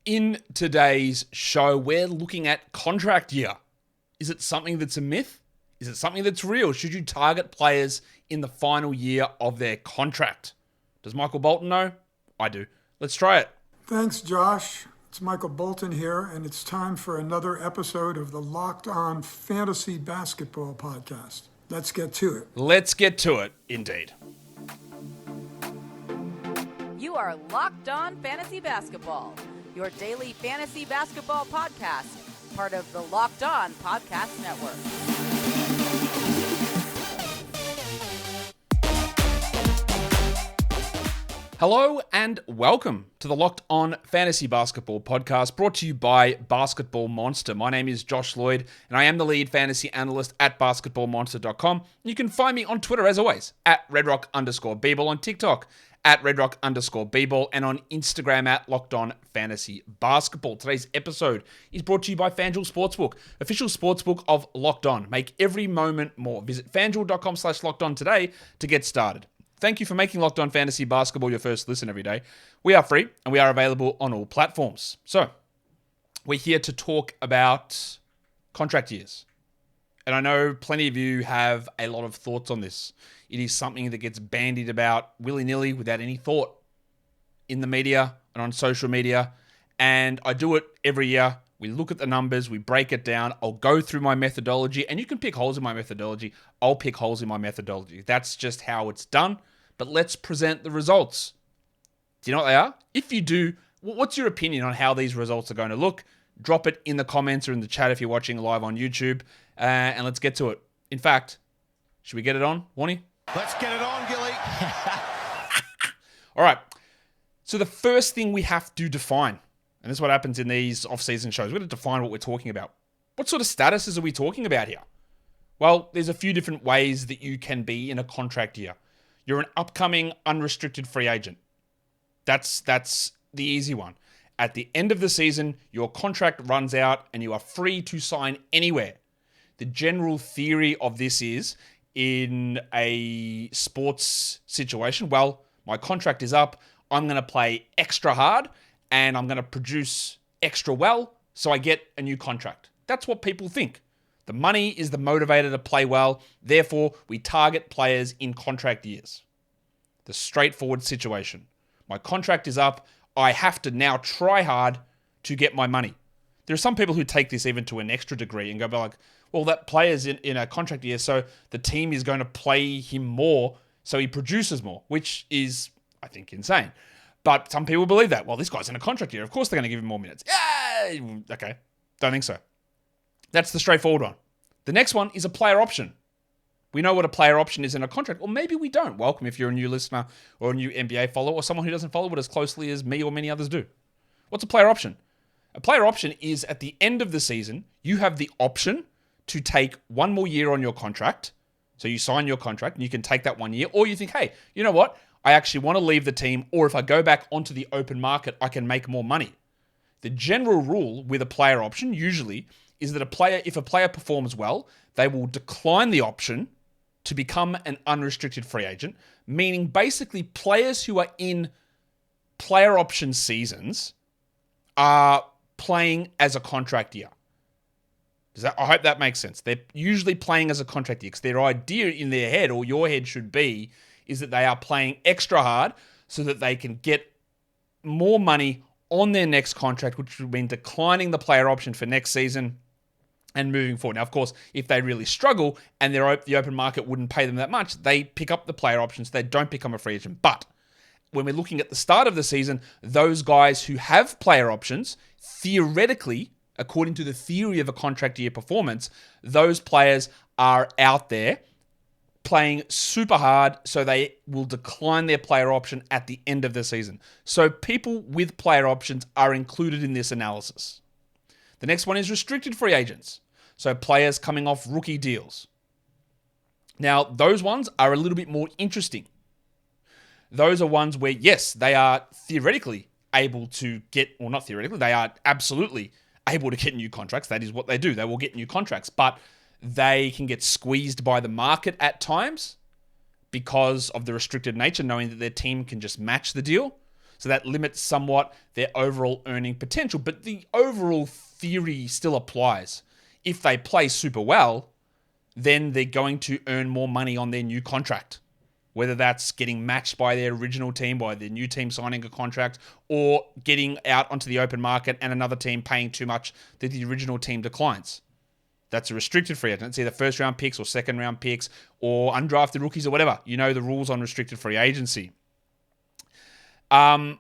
In today's show, we're looking at contract year. Is it something that's a myth? Is it something that's real? Should you target players in the final year of their contract? Does Michael Bolton know? I do. Let's try it. Thanks, Josh. It's Michael Bolton here, and it's time for another episode of the Locked On Fantasy Basketball Podcast. Let's get to it. Let's get to it, indeed. You are Locked On Fantasy Basketball, your daily fantasy basketball podcast, part of the Locked On Podcast Network. Hello and welcome to the Locked On Fantasy Basketball Podcast, brought to you by Basketball Monster. My name is Josh Lloyd, and I am the lead fantasy analyst at basketballmonster.com. You can find me on Twitter, as always, at redrock_bball, on TikTok, at redrock_bball, and on Instagram at Locked On Fantasy Basketball. Today's episode is brought to you by FanDuel Sportsbook, official sportsbook of Locked On. Make every moment more. Visit fanduel.com/lockedon today to get started. Thank you for making Locked On Fantasy Basketball your first listen every day. We are free and we are available on all platforms. So, we're here to talk about contract years. And I know plenty of you have a lot of thoughts on this. It is something that gets bandied about willy-nilly without any thought in the media and on social media. And I do it every year. We look at the numbers, we break it down. I'll go through my methodology, and you can pick holes in my methodology. I'll pick holes in my methodology. That's just how it's done. But let's present the results. Do you know what they are? If you do, what's your opinion on how these results are going to look? Drop it in the comments or in the chat if you're watching live on YouTube, and let's get to it. In fact, should we get it on, Warnie? Let's get it on, Gilly. All right. So the first thing we have to define, and this is what happens in these off-season shows, we're going to define what we're talking about. What sort of statuses are we talking about here? Well, there's a few different ways that you can be in a contract year. You're an upcoming unrestricted free agent. That's the easy one. At the end of the season, your contract runs out and you are free to sign anywhere. The general theory of this is, in a sports situation, well, my contract is up, I'm going to play extra hard and I'm going to produce extra well, so I get a new contract. That's what people think. The money is the motivator to play well, therefore we target players in contract years. The straightforward situation. My contract is up, I have to now try hard to get my money. There are some people who take this even to an extra degree and go like, well, that player's in a contract year, so the team is going to play him more, so he produces more, which is, I think, insane. But some people believe that. Well, this guy's in a contract year. Of course they're going to give him more minutes. Yeah, okay. Don't think so. That's the straightforward one. The next one is a player option. We know what a player option is in a contract, or maybe we don't. Welcome if you're a new listener or a new NBA follower or someone who doesn't follow it as closely as me or many others do. What's a player option? A player option is at the end of the season, you have the option to take one more year on your contract. So you sign your contract and you can take that 1 year, or you think, hey, you know what? I actually want to leave the team, or if I go back onto the open market, I can make more money. The general rule with a player option usually is that if a player performs well, they will decline the option to become an unrestricted free agent, meaning basically players who are in player option seasons are playing as a contract year. I hope that makes sense. They're usually playing as a contract year because their idea in their head, or your head should be, is that they are playing extra hard so that they can get more money on their next contract, which would mean declining the player option for next season and moving forward. Now, of course, if they really struggle and the open market wouldn't pay them that much, they pick up the player options. They don't become a free agent. But when we're looking at the start of the season, those guys who have player options, theoretically, according to the theory of a contract year performance, those players are out there playing super hard, so they will decline their player option at the end of the season. So people with player options are included in this analysis. The next one is restricted free agents. So players coming off rookie deals. Now, those ones are a little bit more interesting. Those are ones where, yes, they are theoretically able to get, or not theoretically, they are absolutely able to get new contracts. That is what they do. They will get new contracts, but they can get squeezed by the market at times because of the restricted nature, knowing that their team can just match the deal. So that limits somewhat their overall earning potential. But the overall theory still applies. If they play super well, then they're going to earn more money on their new contract. Whether that's getting matched by their original team, by their new team signing a contract, or getting out onto the open market and another team paying too much that the original team declines. That's a restricted free agent. It's either first round picks or second round picks or undrafted rookies or whatever. You know the rules on restricted free agency. The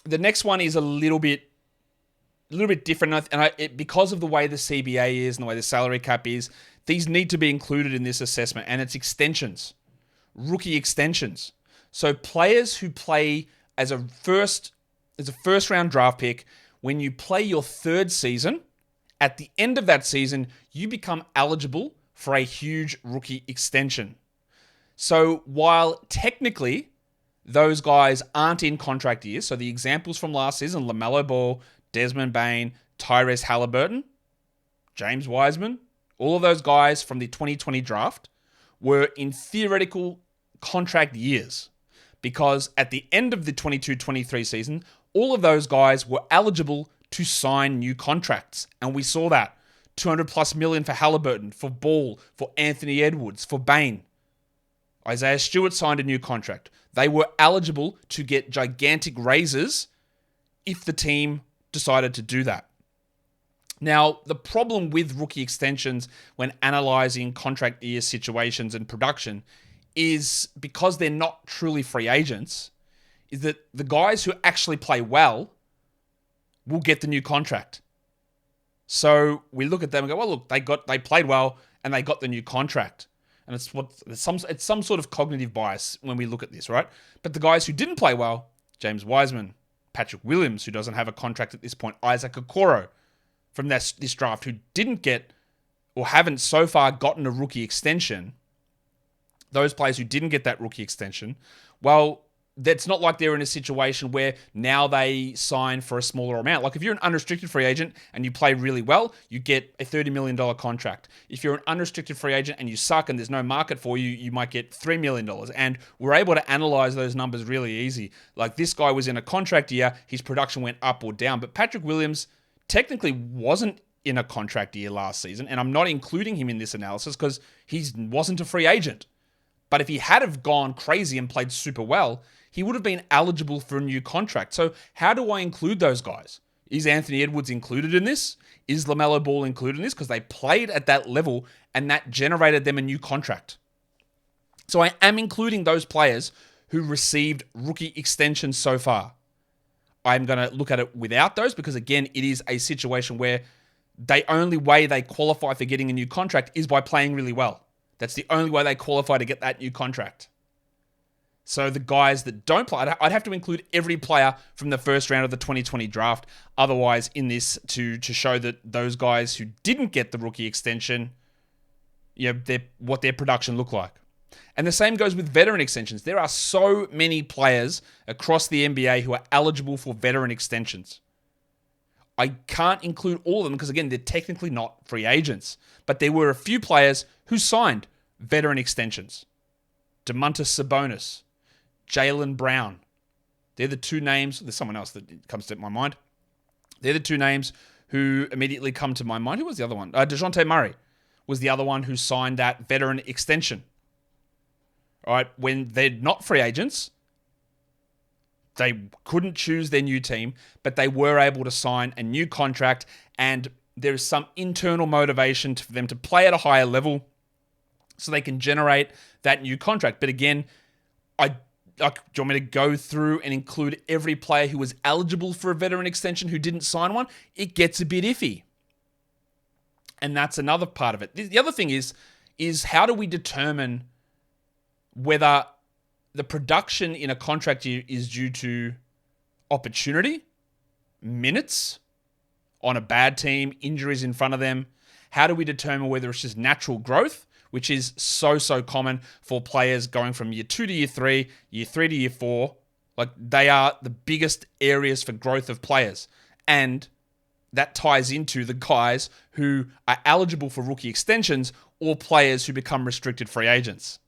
next one is a little bit different, and because of the way the CBA is and the way the salary cap is, these need to be included in this assessment, and it's extensions. Rookie extensions. So players who play as a first round draft pick, when you play your third season, at the end of that season, you become eligible for a huge rookie extension. So while technically those guys aren't in contract years, so the examples from last season, LaMelo Ball, Desmond Bane, Tyrese Halliburton, James Wiseman, all of those guys from the 2020 draft were in theoretical contract years, because at the end of the 22-23 season, all of those guys were eligible to sign new contracts. And we saw that. $200+ million for Halliburton, for Ball, for Anthony Edwards, for Bane. Isaiah Stewart signed a new contract. They were eligible to get gigantic raises if the team decided to do that. Now, the problem with rookie extensions when analyzing contract year situations and production is, because they're not truly free agents, is that the guys who actually play well will get the new contract. So we look at them and go, well, look, they played well and they got the new contract. And it's some sort of cognitive bias when we look at this, right? But the guys who didn't play well, James Wiseman, Patrick Williams, who doesn't have a contract at this point, Isaac Okoro from this draft, who didn't get or haven't so far gotten a rookie extension, those players who didn't get that rookie extension, well, that's not like they're in a situation where now they sign for a smaller amount. Like if you're an unrestricted free agent and you play really well, you get a $30 million contract. If you're an unrestricted free agent and you suck and there's no market for you, you might get $3 million. And we're able to analyze those numbers really easy. Like this guy was in a contract year, his production went up or down. But Patrick Williams technically wasn't in a contract year last season, and I'm not including him in this analysis because he wasn't a free agent. But if he had have gone crazy and played super well, he would have been eligible for a new contract. So how do I include those guys? Is Anthony Edwards included in this? Is LaMelo Ball included in this? Because they played at that level and that generated them a new contract. So I am including those players who received rookie extensions so far. I'm going to look at it without those because, again, it is a situation where the only way they qualify for getting a new contract is by playing really well. That's the only way they qualify to get that new contract. So the guys that don't play, I'd have to include every player from the first round of the 2020 draft. Otherwise, in this, to show that those guys who didn't get the rookie extension, what their production looked like. And the same goes with veteran extensions. There are so many players across the NBA who are eligible for veteran extensions. I can't include all of them because, again, they're technically not free agents. But there were a few players who signed veteran extensions. Domantas Sabonis, Jaylen Brown. They're the two names. There's someone else that comes to my mind. They're the two names who immediately come to my mind. Who was the other one? DeJounte Murray was the other one who signed that veteran extension. All right, when they're not free agents, they couldn't choose their new team, but they were able to sign a new contract, and there is some internal motivation for them to play at a higher level so they can generate that new contract. But again, do you want me to go through and include every player who was eligible for a veteran extension who didn't sign one? It gets a bit iffy. And that's another part of it. The other thing is how do we determine whether the production in a contract year is due to opportunity, minutes on a bad team, injuries in front of them? How do we determine whether it's just natural growth, which is so common for players going from year 2 to year 3, year 3 to year 4? Like, they are the biggest areas for growth of players. And that ties into the guys who are eligible for rookie extensions or players who become restricted free agents.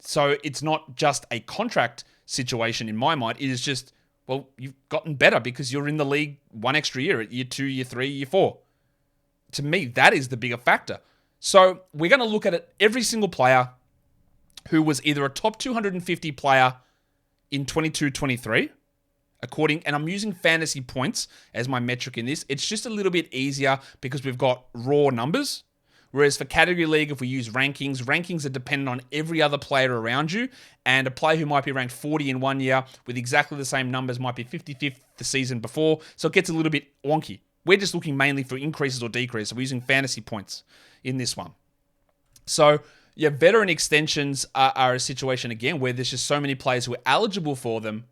So it's not just a contract situation in my mind. It is just, well, you've gotten better because you're in the league one extra year at year 2, year 3, year 4. To me, that is the bigger factor. So we're going to look at it, every single player who was either a top 250 player in 22-23, and I'm using fantasy points as my metric in this. It's just a little bit easier because we've got raw numbers. Whereas for category league, if we use rankings are dependent on every other player around you, and a player who might be ranked 40 in one year with exactly the same numbers might be 55th the season before, so it gets a little bit wonky. We're just looking mainly for increases or decreases. So we're using fantasy points in this one. So yeah, veteran extensions are a situation, again, where there's just so many players who are eligible for them,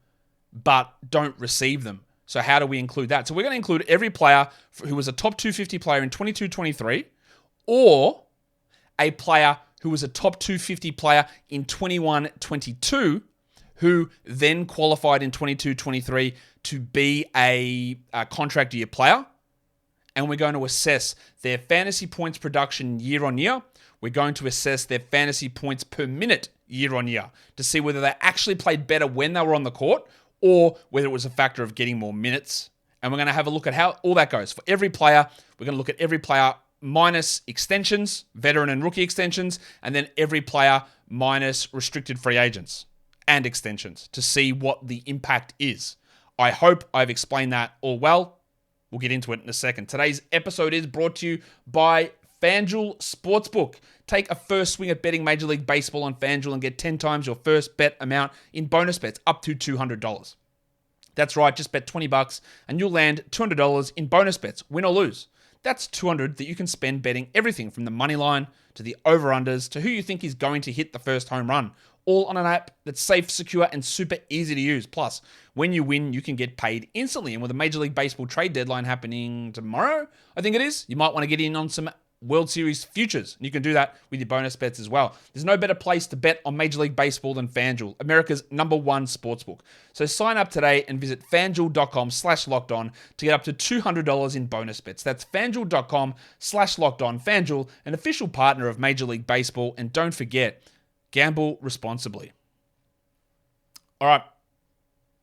but don't receive them. So how do we include that? So we're going to include every player who was a top 250 player in 22-23, or a player who was a top 250 player in 21-22, who then qualified in 22-23 to be a contract year player. And we're going to assess their fantasy points production year on year. We're going to assess their fantasy points per minute year on year to see whether they actually played better when they were on the court or whether it was a factor of getting more minutes. And we're going to have a look at how all that goes. For every player, we're going to look at every player minus extensions, veteran and rookie extensions, and then every player minus restricted free agents and extensions to see what the impact is. I hope I've explained that all well. We'll get into it in a second. Today's episode is brought to you by FanDuel Sportsbook. Take a first swing at betting Major League Baseball on FanDuel and get 10 times your first bet amount in bonus bets up to $200. That's right, just bet $20 and you'll land $200 in bonus bets, win or lose. That's $200 that you can spend betting everything from the money line to the over-unders to who you think is going to hit the first home run, all on an app that's safe, secure, and super easy to use. Plus, when you win, you can get paid instantly. And with the Major League Baseball trade deadline happening tomorrow, I think it is, you might want to get in on some World Series futures. And you can do that with your bonus bets as well. There's no better place to bet on Major League Baseball than FanDuel, America's #1 sportsbook. So sign up today and visit FanDuel.com/lockedon to get up to $200 in bonus bets. That's FanDuel.com/lockedon. FanDuel, an official partner of Major League Baseball. And don't forget, gamble responsibly. All right.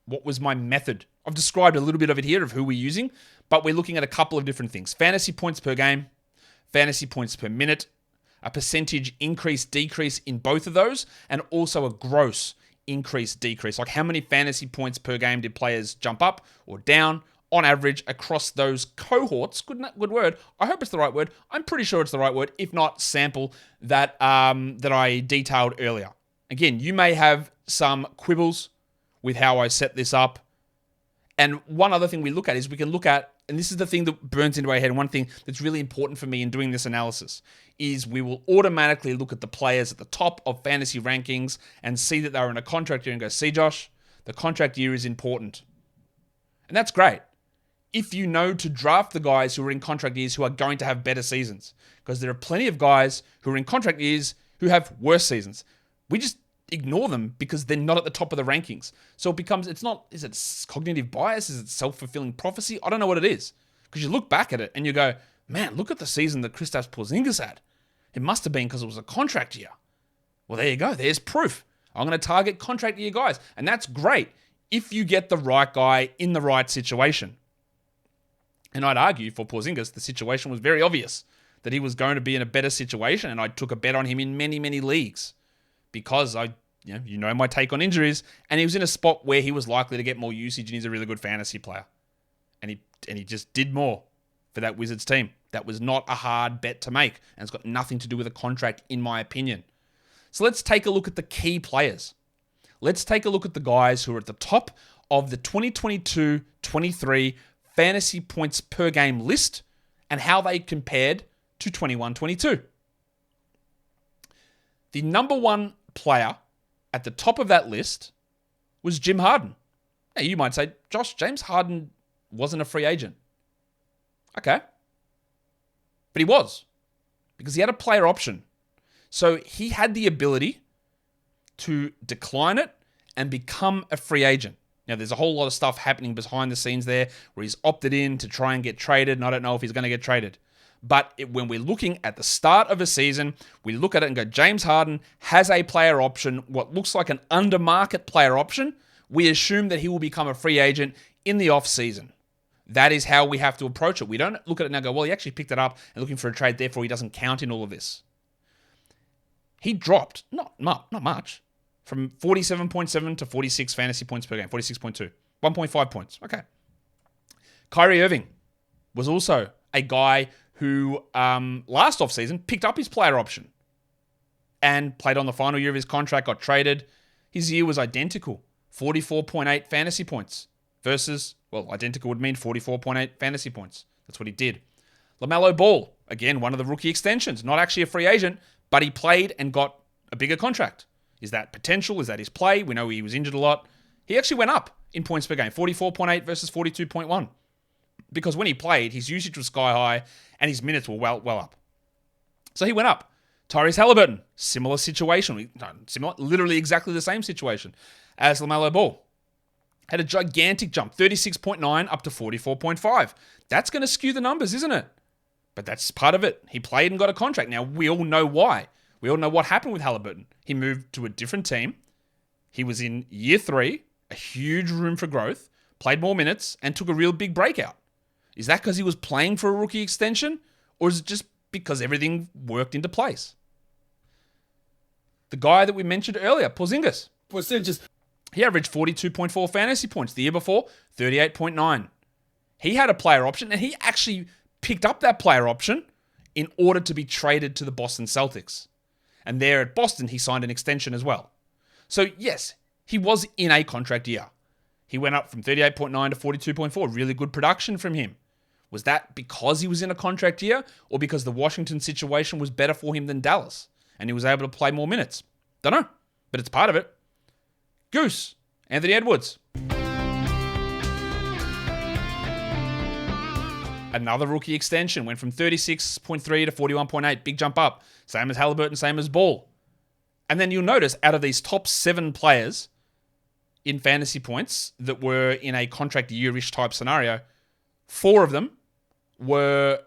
What was my method? I've described a little bit of it here of who we're using, but we're looking at a couple of different things. Fantasy points per game, fantasy points per minute, a percentage increase, decrease in both of those, and also a gross increase, decrease. Like how many fantasy points per game did players jump up or down on average across those cohorts? Good word. I hope it's the right word. I'm pretty sure it's the right word. If not, sample that I detailed earlier. Again, you may have some quibbles with how I set this up. And one other thing we look at is we can look at, and this is the thing that burns into our head, and one thing that's really important for me in doing this analysis, is we will automatically look at the players at the top of fantasy rankings and see that they're in a contract year and go, see, Josh, the contract year is important. And that's great if you know to draft the guys who are in contract years who are going to have better seasons. Because there are plenty of guys who are in contract years who have worse seasons. We just ignore them because they're not at the top of the rankings. So it becomes, is it cognitive bias? Is it self-fulfilling prophecy? I don't know what it is. Because you look back at it and you go, man, look at the season that Kristaps Porzingis had. It must have been because it was a contract year. Well, there you go. There's proof. I'm going to target contract year guys. And that's great if you get the right guy in the right situation. And I'd argue for Porzingis, the situation was very obvious that he was going to be in a better situation. And I took a bet on him in many, many leagues. Because you know my take on injuries, and he was in a spot where he was likely to get more usage, and he's a really good fantasy player, and he just did more for that Wizards team. That was not a hard bet to make, and it's got nothing to do with a contract, in my opinion. So let's take a look at the key players. Let's take a look at the guys who are at the top of the 2022-23 fantasy points per game list and how they compared to 21-22. The #1 player at the top of that list was Jim Harden. Now, you might say, Josh, James Harden wasn't a free agent. Okay. But he was, because he had a player option. So he had the ability to decline it and become a free agent. Now, there's a whole lot of stuff happening behind the scenes there where he's opted in to try and get traded, and I don't know if he's going to get traded. But when we're looking at the start of a season, we look at it and go, James Harden has a player option, what looks like an under-market player option, We assume that he will become a free agent in the off-season. That is how we have to approach it. We don't look at it and go, well, he actually picked it up and looking for a trade, therefore he doesn't count in all of this. He dropped, not much, from 47.7 to 46 fantasy points per game, 46.2, 1.5 points. Okay. Kyrie Irving was also a guy who last offseason picked up his player option and played on the final year of his contract, got traded. His year was identical, 44.8 fantasy points versus, well, identical would mean 44.8 fantasy points. That's what he did. LaMelo Ball, again, one of the rookie extensions, not actually a free agent, but he played and got a bigger contract. Is that potential? Is that his play? We know he was injured a lot. He actually went up in points per game, 44.8 versus 42.1. Because when he played, his usage was sky high and his minutes were well up. So he went up. Tyrese Halliburton, similar situation. Literally exactly the same situation as LaMelo Ball. Had a gigantic jump, 36.9 up to 44.5. That's going to skew the numbers, isn't it? But that's part of it. He played and got a contract. Now, we all know why. We all know what happened with Halliburton. He moved to a different team. He was in year 3, a huge room for growth, played more minutes, and took a real big breakout. Is that because he was playing for a rookie extension? Or is it just because everything worked into place? The guy that we mentioned earlier, Porzingis. He averaged 42.4 fantasy points. The year before, 38.9. He had a player option, and he actually picked up that player option in order to be traded to the Boston Celtics. And there at Boston, he signed an extension as well. So yes, he was in a contract year. He went up from 38.9 to 42.4. Really good production from him. Was that because he was in a contract year or because the Washington situation was better for him than Dallas and he was able to play more minutes? Don't know, but it's part of it. Goose, Anthony Edwards. Another rookie extension, went from 36.3 to 41.8, big jump up. Same as Halliburton, same as Ball. And then you'll notice out of these top 7 players in fantasy points that were in a contract year-ish type scenario, 4 of them were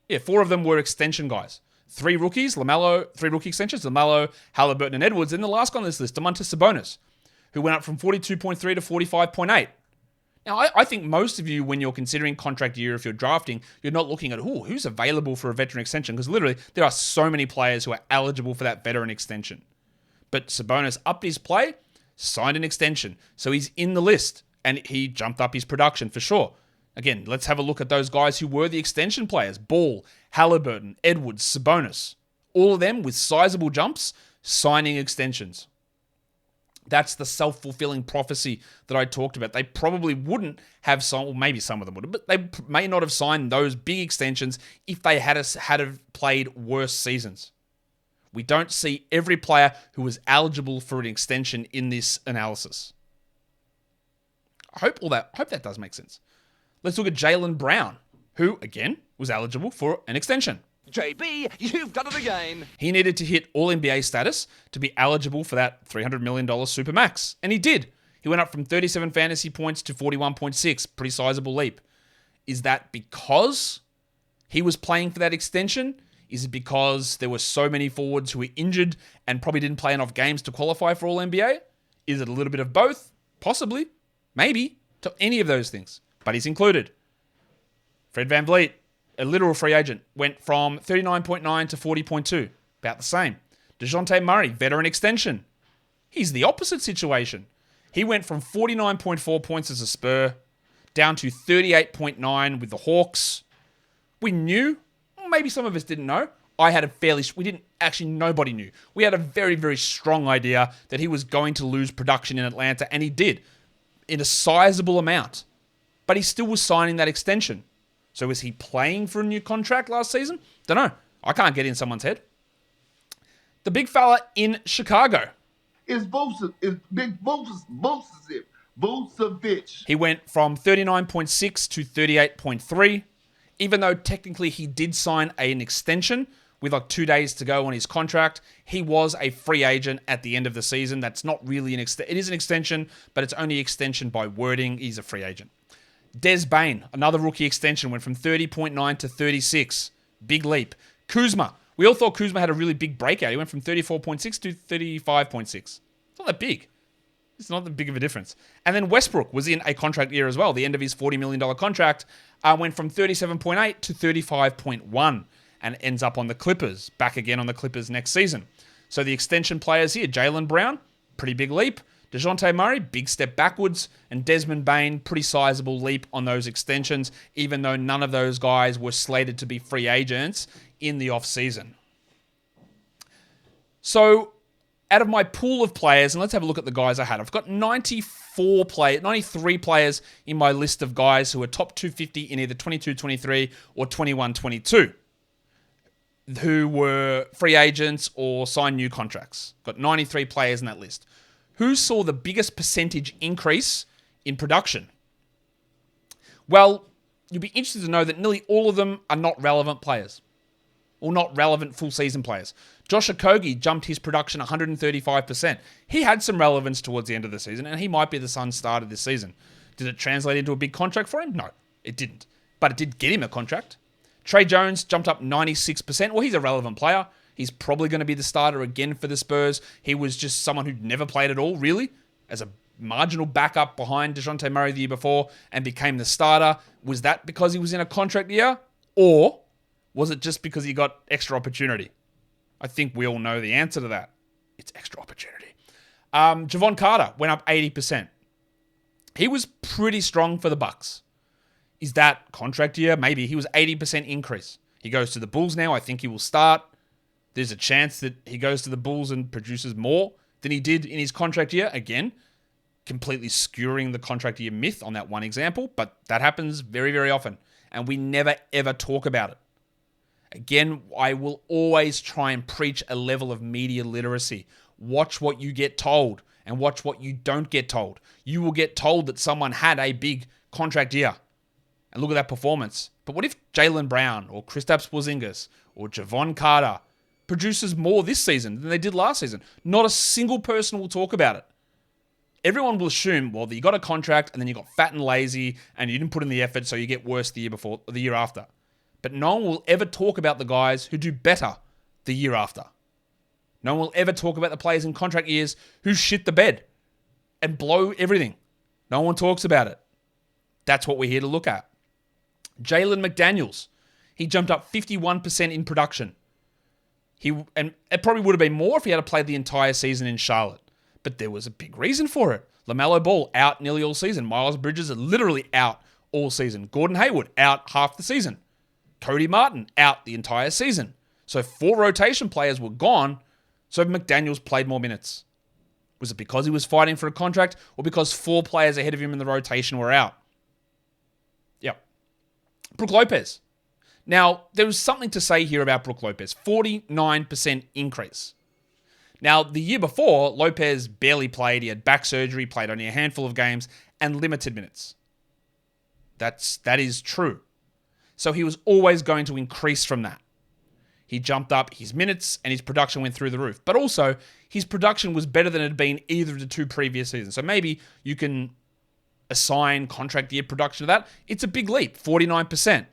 extension guys. 3 rookie extensions, LaMelo, Halliburton, and Edwards. And the last guy on this list, Domantas Sabonis, who went up from 42.3 to 45.8. Now, I think most of you, when you're considering contract year, if you're drafting, you're not looking at, who's available for a veteran extension? Because literally, there are so many players who are eligible for that veteran extension. But Sabonis upped his play, signed an extension. So he's in the list, and he jumped up his production for sure. Again, let's have a look at those guys who were the extension players. Ball, Halliburton, Edwards, Sabonis. All of them with sizable jumps, signing extensions. That's the self-fulfilling prophecy that I talked about. They probably wouldn't have signed, or maybe some of them would have, but they may not have signed those big extensions if they had played worse seasons. We don't see every player who was eligible for an extension in this analysis. I hope that does make sense. Let's look at Jaylen Brown, who, again, was eligible for an extension. JB, you've done it again. He needed to hit All-NBA status to be eligible for that $300 million Supermax. And he did. He went up from 37 fantasy points to 41.6. Pretty sizable leap. Is that because he was playing for that extension? Is it because there were so many forwards who were injured and probably didn't play enough games to qualify for All-NBA? Is it a little bit of both? Possibly. Maybe. To any of those things. But he's included. Fred VanVleet, a literal free agent, went from 39.9 to 40.2. About the same. DeJounte Murray, veteran extension. He's the opposite situation. He went from 49.4 points as a Spur down to 38.9 with the Hawks. We knew, or maybe some of us didn't know. Nobody knew. We had a very, very strong idea that he was going to lose production in Atlanta, and he did in a sizable amount. But he still was signing that extension. So was he playing for a new contract last season? Don't know. I can't get in someone's head. The big fella in Chicago. It's Big Vucevic. He went from 39.6 to 38.3. Even though technically he did sign an extension with like 2 days to go on his contract, he was a free agent at the end of the season. That's not really an extension. It is an extension, but it's only extension by wording. He's a free agent. Des Bane, another rookie extension, went from 30.9 to 36. Big leap. Kuzma. We all thought Kuzma had a really big breakout. He went from 34.6 to 35.6. It's not that big. It's not that big of a difference. And then Westbrook was in a contract year as well. The end of his $40 million contract went from 37.8 to 35.1 and ends up on the Clippers. Back again on the Clippers next season. So the extension players here, Jaylen Brown, pretty big leap. DeJounte Murray, big step backwards. And Desmond Bane, pretty sizable leap on those extensions, even though none of those guys were slated to be free agents in the offseason. So out of my pool of players, and let's have a look at the guys I had. I've got 93 players in my list of guys who are top 250 in either 22-23 or 21-22, who were free agents or signed new contracts. Got 93 players in that list. Who saw the biggest percentage increase in production? Well, you'll be interested to know that nearly all of them are not relevant players, or not relevant full season players. Josh Okogie jumped his production 135%. He had some relevance towards the end of the season, and he might be the Suns' starter this season. Did it translate into a big contract for him? No, it didn't. But it did get him a contract. Trey Jones jumped up 96%. Well, he's a relevant player. He's probably going to be the starter again for the Spurs. He was just someone who'd never played at all, really, as a marginal backup behind DeJounte Murray the year before and became the starter. Was that because he was in a contract year? Or was it just because he got extra opportunity? I think we all know the answer to that. It's extra opportunity. Javon Carter went up 80%. He was pretty strong for the Bucks. Is that contract year? Maybe. He was 80% increase. He goes to the Bulls now. I think he will start. There's a chance that he goes to the Bulls and produces more than he did in his contract year. Again, completely skewering the contract year myth on that one example, but that happens very, very often, and we never, ever talk about it. Again, I will always try and preach a level of media literacy. Watch what you get told and watch what you don't get told. You will get told that someone had a big contract year, and look at that performance. But what if Jaylen Brown or Kristaps Porzingis or Javon Carter produces more this season than they did last season? Not a single person will talk about it. Everyone will assume, well, that you got a contract and then you got fat and lazy and you didn't put in the effort, so you get worse the year before or the year after. But no one will ever talk about the guys who do better the year after. No one will ever talk about the players in contract years who shit the bed and blow everything. No one talks about it. That's what we're here to look at. Jalen McDaniels, he jumped up 51% in production. And it probably would have been more if he had played the entire season in Charlotte. But there was a big reason for it. LaMelo Ball out nearly all season. Miles Bridges are literally out all season. Gordon Hayward out half the season. Cody Martin out the entire season. So 4 rotation players were gone, so McDaniels played more minutes. Was it because he was fighting for a contract or because 4 players ahead of him in the rotation were out? Yep. Brook Lopez. Now, there was something to say here about Brook Lopez. 49% increase. Now, the year before, Lopez barely played. He had back surgery, played only a handful of games, and limited minutes. That is true. So he was always going to increase from that. He jumped up his minutes and his production went through the roof. But also, his production was better than it had been either of the 2 previous seasons. So maybe you can assign contract year production to that. It's a big leap, 49%.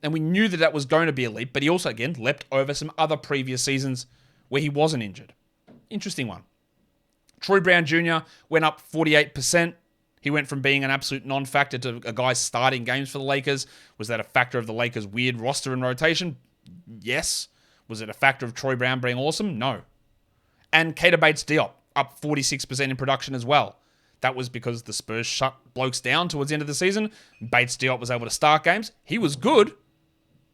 And we knew that was going to be a leap, but he also, again, leapt over some other previous seasons where he wasn't injured. Interesting one. Troy Brown Jr. went up 48%. He went from being an absolute non-factor to a guy starting games for the Lakers. Was that a factor of the Lakers' weird roster and rotation? Yes. Was it a factor of Troy Brown being awesome? No. And Keita Bates-Diop up 46% in production as well. That was because the Spurs shut blokes down towards the end of the season. Bates-Diop was able to start games. He was good.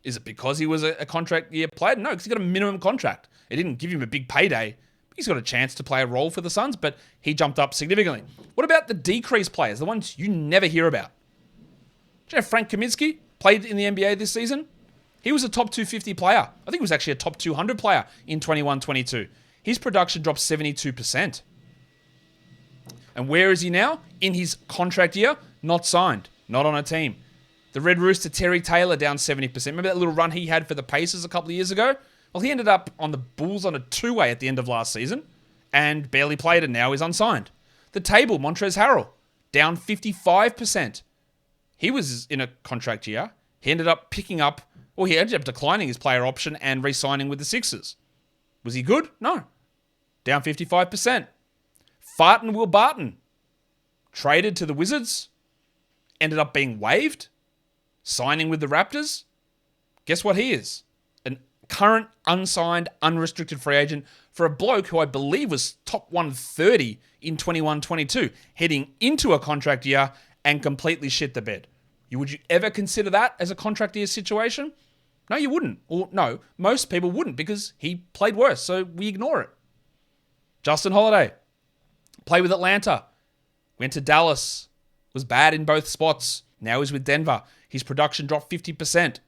Is it because he was a contract year player? No, because he got a minimum contract. It didn't give him a big payday. He's got a chance to play a role for the Suns, but he jumped up significantly. What about the decreased players, the ones you never hear about? Do you know Frank Kaminsky played in the NBA this season? He was a top 250 player. I think he was actually a top 200 player in 21-22. His production dropped 72%. And where is he now? In his contract year, not signed, not on a team. The Red Rooster, Terry Taylor, down 70%. Remember that little run he had for the Pacers a couple of years ago? Well, he ended up on the Bulls on a 2-way at the end of last season and barely played and now is unsigned. The table, Montrezl Harrell, down 55%. He was in a contract year. He ended up he ended up declining his player option and re-signing with the Sixers. Was he good? No. Down 55%. Fartin Will Barton, traded to the Wizards, ended up being waived, signing with the Raptors. Guess what he is? An current, unsigned, unrestricted free agent for a bloke who I believe was top 130 in 21-22, heading into a contract year and completely shit the bed. Would you ever consider that as a contract year situation? No, you wouldn't. Or no, most people wouldn't because he played worse, so we ignore it. Justin Holiday, played with Atlanta, went to Dallas, was bad in both spots. Now he's with Denver. His production dropped 50%.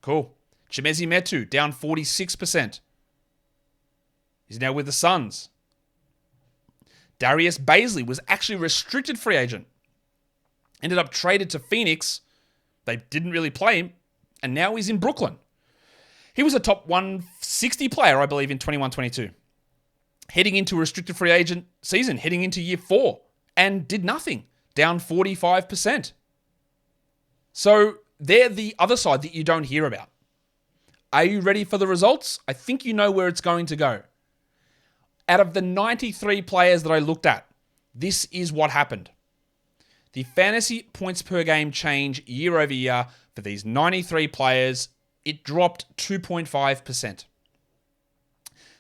Cool. Chimezie Metu, down 46%. He's now with the Suns. Darius Baisley was actually a restricted free agent. Ended up traded to Phoenix. They didn't really play him. And now he's in Brooklyn. He was a top 160 player, I believe, in 21-22. Heading into a restricted free agent season, heading into year 4. And did nothing. Down 45%. So they're the other side that you don't hear about. Are you ready for the results? I think you know where it's going to go. Out of the 93 players that I looked at, this is what happened. The fantasy points per game change year over year for these 93 players, it dropped 2.5%.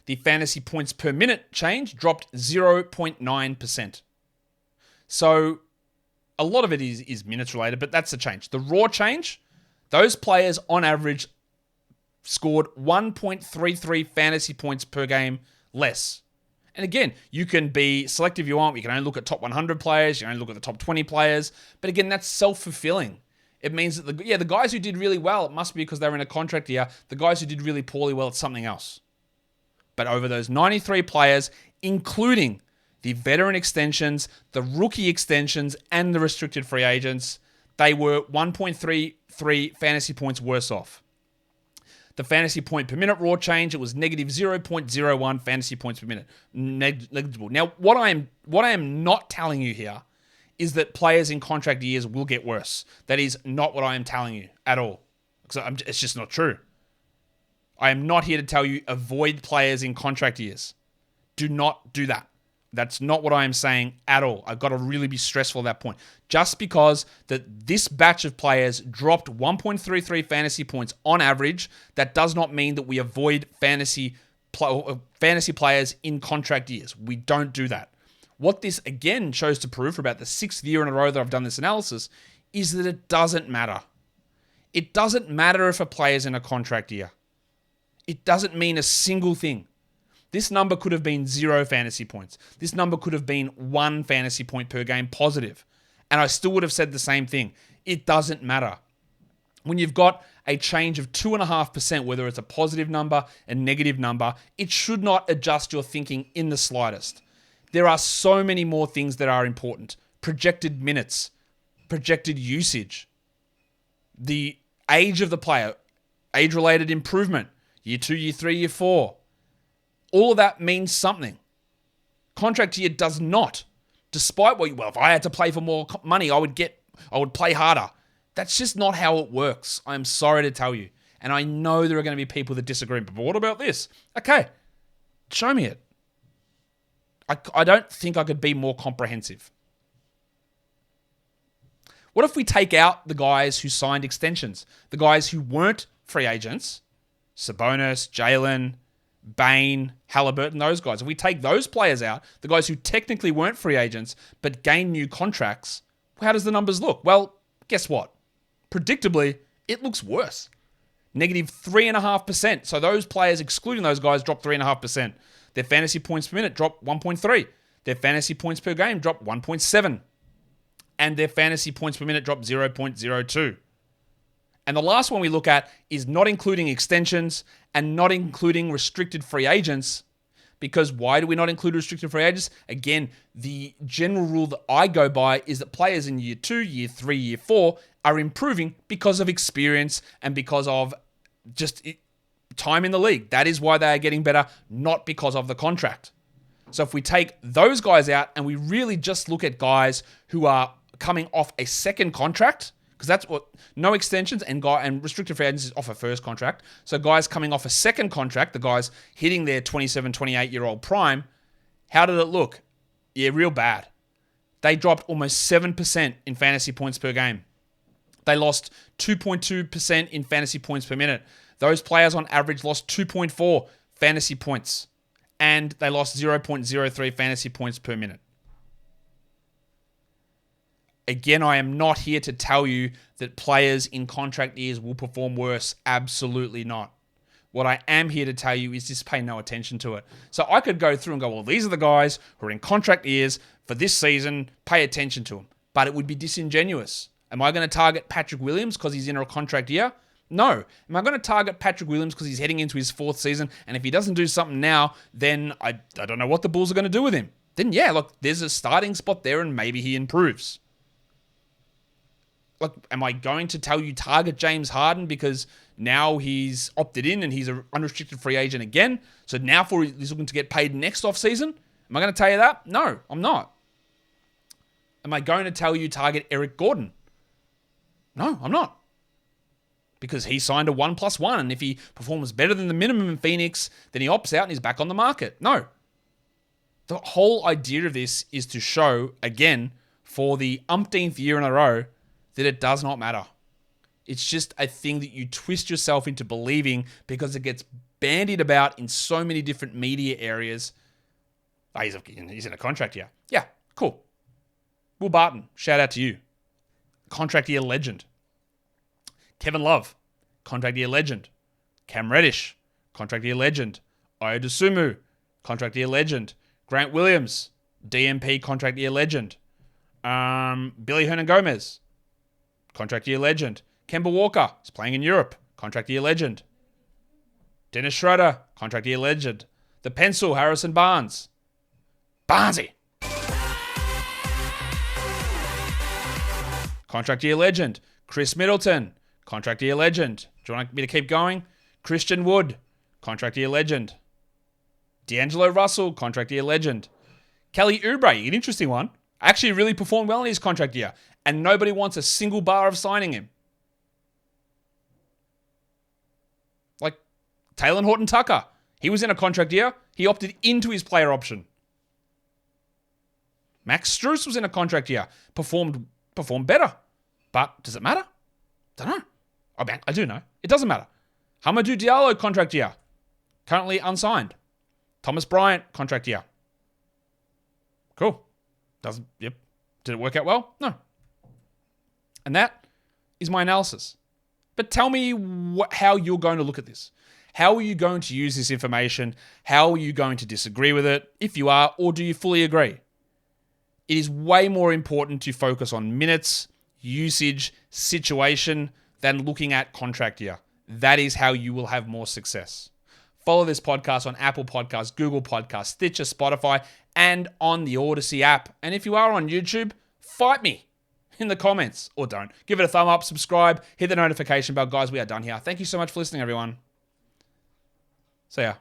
The fantasy points per minute change dropped 0.9%. So a lot of it is minutes related, but that's the change. The raw change, those players on average scored 1.33 fantasy points per game less. And again, you can be selective if you want. You can only look at top 100 players. You can only look at the top 20 players. But again, that's self-fulfilling. It means that the guys who did really well, it must be because they were in a contract year. The guys who did really poorly well, it's something else. But over those 93 players, including the veteran extensions, the rookie extensions, and the restricted free agents, they were 1.33 fantasy points worse off. The fantasy point per minute raw change, it was negative 0.01 fantasy points per minute. Negligible. Now, what I am not telling you here is that players in contract years will get worse. That is not what I am telling you at all. It's just not true. I am not here to tell you avoid players in contract years. Do not do that. That's not what I am saying at all. I've got to really be stressful at that point. Just because that this batch of players dropped 1.33 fantasy points on average, that does not mean that we avoid fantasy players in contract years. We don't do that. What this again shows to prove for about the 6th year in a row that I've done this analysis is that it doesn't matter. It doesn't matter if a player's in a contract year. It doesn't mean a single thing. This number could have been 0 fantasy points. This number could have been 1 fantasy point per game positive. And I still would have said the same thing. It doesn't matter. When you've got a change of 2.5%, whether it's a positive number, a negative number, it should not adjust your thinking in the slightest. There are so many more things that are important. Projected minutes, projected usage, the age of the player, age-related improvement, year 2, year 3, year 4. All of that means something. Contract year does not. Despite if I had to play for more money, I would play harder. That's just not how it works. I'm sorry to tell you. And I know there are going to be people that disagree. But what about this? Okay, show me it. I don't think I could be more comprehensive. What if we take out the guys who signed extensions? The guys who weren't free agents, Sabonis, Jalen, Bane, Halliburton, those guys. If we take those players out, the guys who technically weren't free agents but gained new contracts, how does the numbers look? Well, guess what? Predictably, it looks worse. Negative 3.5%. So those players, excluding those guys, dropped 3.5%. Their fantasy points per minute dropped 1.3. Their fantasy points per game dropped 1.7. And their fantasy points per minute dropped 0.02. And the last one we look at is not including extensions and not including restricted free agents. Because why do we not include restricted free agents? Again, the general rule that I go by is that players in year 2, year 3, year 4 are improving because of experience and because of just time in the league. That is why they are getting better, not because of the contract. So if we take those guys out and we really just look at guys who are coming off a second contract, because that's what no extensions and restricted free agents is off a first contract. So guys coming off a second contract, the guys hitting their 27, 28-year-old prime, how did it look? Yeah, real bad. They dropped almost 7% in fantasy points per game. They lost 2.2% in fantasy points per minute. Those players on average lost 2.4 fantasy points. And they lost 0.03 fantasy points per minute. Again, I am not here to tell you that players in contract years will perform worse. Absolutely not. What I am here to tell you is just pay no attention to it. So I could go through and go, well, these are the guys who are in contract years for this season. Pay attention to them. But it would be disingenuous. Am I going to target Patrick Williams because he's in a contract year? No. Am I going to target Patrick Williams because he's heading into his 4th season? And if he doesn't do something now, then I don't know what the Bulls are going to do with him. Then yeah, look, there's a starting spot there and maybe he improves. Look, am I going to tell you target James Harden because now he's opted in and he's an unrestricted free agent again? So now he's looking to get paid next offseason? Am I going to tell you that? No, I'm not. Am I going to tell you target Eric Gordon? No, I'm not. Because he signed a 1+1, and if he performs better than the minimum in Phoenix, then he opts out and he's back on the market. No. The whole idea of this is to show, again, for the umpteenth year in a row, that it does not matter. It's just a thing that you twist yourself into believing because it gets bandied about in so many different media areas. Oh, he's in a contract year. Yeah, cool. Will Barton, shout out to you. Contract year legend. Kevin Love, contract year legend. Cam Reddish, contract year legend. Ayo Dosunmu, contract year legend. Grant Williams, DMP contract year legend. Billy Hernan-Gomez, contract year legend. Kemba Walker is playing in Europe, contract year legend. Dennis Schroeder, contract year legend. The Pencil, Harrison Barnes. Barnesy. Contract year legend. Chris Middleton, contract year legend. Do you want me to keep going? Christian Wood, contract year legend. D'Angelo Russell, contract year legend. Kelly Oubre, an interesting one. Actually really performed well in his contract year. And nobody wants a single bar of signing him. Like Taylor Horton-Tucker. He was in a contract year. He opted into his player option. Max Strus was in a contract year. Performed better. But does it matter? Don't know. I do know. It doesn't matter. Hamidou Diallo, contract year. Currently unsigned. Thomas Bryant, contract year. Cool. Yep. Did it work out well? No. And that is my analysis. But tell me how you're going to look at this. How are you going to use this information? How are you going to disagree with it? If you are, or do you fully agree? It is way more important to focus on minutes, usage, situation, than looking at contract year. That is how you will have more success. Follow this podcast on Apple Podcasts, Google Podcasts, Stitcher, Spotify, and on the Odyssey app. And if you are on YouTube, fight me in the comments, or don't. Give it a thumb up, subscribe, hit the notification bell. Guys, we are done here. Thank you so much for listening, everyone. See ya.